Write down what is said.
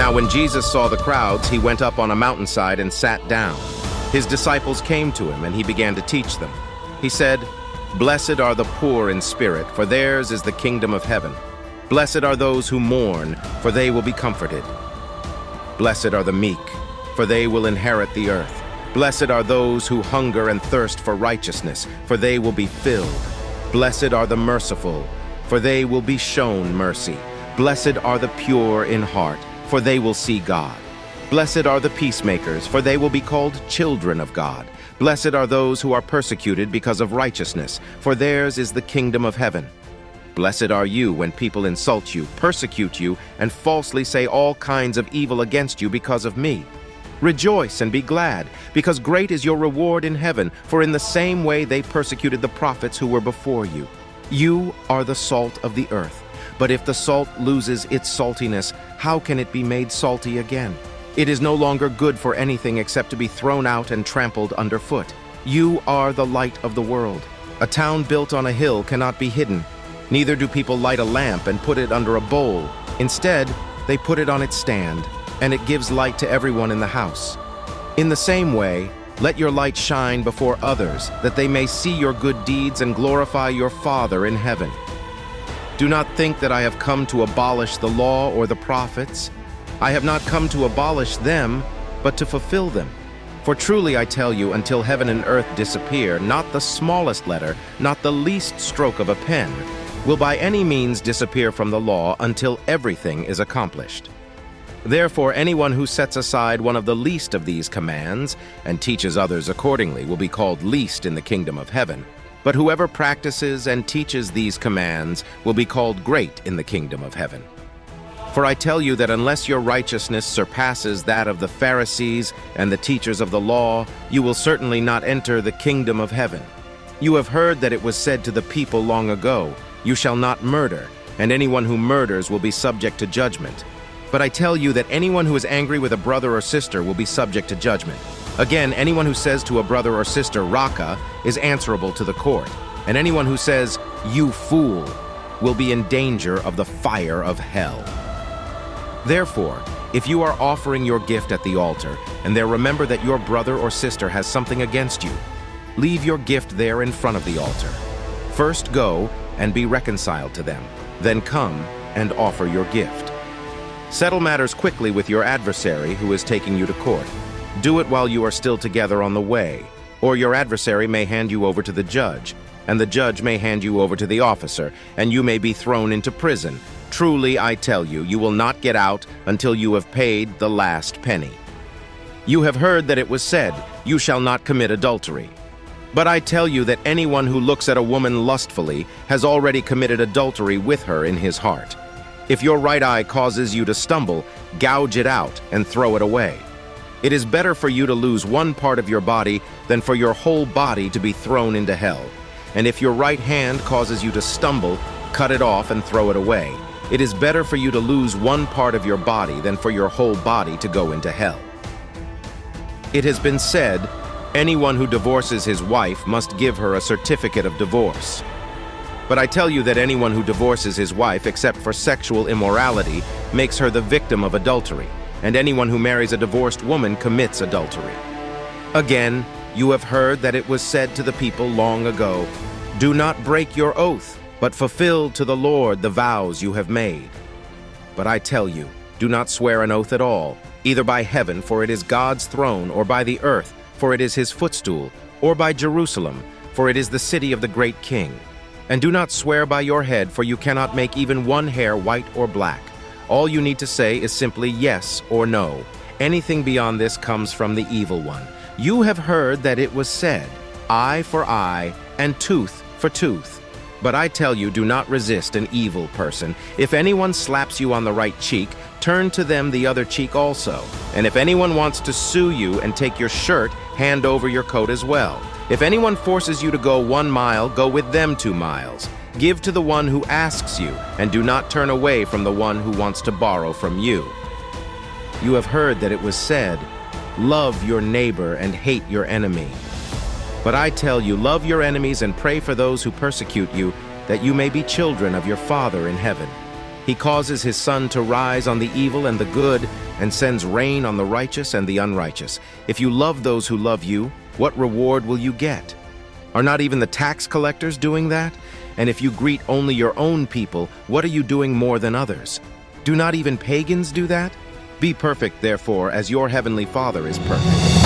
Now when Jesus saw the crowds, he went up on a mountainside and sat down. His disciples came to him, and he began to teach them. He said, "Blessed are the poor in spirit, for theirs is the kingdom of heaven. Blessed are those who mourn, for they will be comforted. Blessed are the meek, for they will inherit the earth. Blessed are those who hunger and thirst for righteousness, for they will be filled. Blessed are the merciful, for they will be shown mercy. Blessed are the pure in heart, for they will see God. Blessed are the peacemakers, for they will be called children of God. Blessed are those who are persecuted because of righteousness, for theirs is the kingdom of heaven. Blessed are you when people insult you, persecute you, and falsely say all kinds of evil against you because of me. Rejoice and be glad, because great is your reward in heaven, for in the same way they persecuted the prophets who were before you. You are the salt of the earth. But if the salt loses its saltiness, how can it be made salty again? It is no longer good for anything except to be thrown out and trampled underfoot. You are the light of the world. A town built on a hill cannot be hidden. Neither do people light a lamp and put it under a bowl. Instead, they put it on its stand, and it gives light to everyone in the house. In the same way, let your light shine before others, that they may see your good deeds and glorify your Father in heaven. Do not think that I have come to abolish the law or the prophets. I have not come to abolish them, but to fulfill them. For truly I tell you, until heaven and earth disappear, not the smallest letter, not the least stroke of a pen, will by any means disappear from the law until everything is accomplished. Therefore, anyone who sets aside one of the least of these commands and teaches others accordingly will be called least in the kingdom of heaven. But whoever practices and teaches these commands will be called great in the kingdom of heaven. For I tell you that unless your righteousness surpasses that of the Pharisees and the teachers of the law, you will certainly not enter the kingdom of heaven. You have heard that it was said to the people long ago, 'You shall not murder, and anyone who murders will be subject to judgment.' But I tell you that anyone who is angry with a brother or sister will be subject to judgment. Again, anyone who says to a brother or sister, 'Raka,' is answerable to the court. And anyone who says, 'You fool,' will be in danger of the fire of hell. Therefore, if you are offering your gift at the altar, and there remember that your brother or sister has something against you, leave your gift there in front of the altar. First go and be reconciled to them, then come and offer your gift. Settle matters quickly with your adversary who is taking you to court. Do it while you are still together on the way, or your adversary may hand you over to the judge, and the judge may hand you over to the officer, and you may be thrown into prison. Truly, I tell you, you will not get out until you have paid the last penny. You have heard that it was said, 'You shall not commit adultery.' But I tell you that anyone who looks at a woman lustfully has already committed adultery with her in his heart. If your right eye causes you to stumble, gouge it out and throw it away. It is better for you to lose one part of your body than for your whole body to be thrown into hell. And if your right hand causes you to stumble, cut it off and throw it away. It is better for you to lose one part of your body than for your whole body to go into hell. It has been said, 'Anyone who divorces his wife must give her a certificate of divorce.' But I tell you that anyone who divorces his wife except for sexual immorality makes her the victim of adultery, and anyone who marries a divorced woman commits adultery. Again, you have heard that it was said to the people long ago, 'Do not break your oath, but fulfill to the Lord the vows you have made.' But I tell you, do not swear an oath at all, either by heaven, for it is God's throne, or by the earth, for it is his footstool, or by Jerusalem, for it is the city of the great king. And do not swear by your head, for you cannot make even one hair white or black. All you need to say is simply yes or no. Anything beyond this comes from the evil one. You have heard that it was said, 'Eye for eye and tooth for tooth.' But I tell you, do not resist an evil person. If anyone slaps you on the right cheek, turn to them the other cheek also. And if anyone wants to sue you and take your shirt, hand over your coat as well. If anyone forces you to go 1 mile, go with them 2 miles. Give to the one who asks you, and do not turn away from the one who wants to borrow from you. You have heard that it was said, 'Love your neighbor and hate your enemy.' But I tell you, love your enemies and pray for those who persecute you, that you may be children of your Father in heaven. He causes his sun to rise on the evil and the good, and sends rain on the righteous and the unrighteous. If you love those who love you, what reward will you get? Are not even the tax collectors doing that? And if you greet only your own people, what are you doing more than others? Do not even pagans do that? Be perfect, therefore, as your heavenly Father is perfect.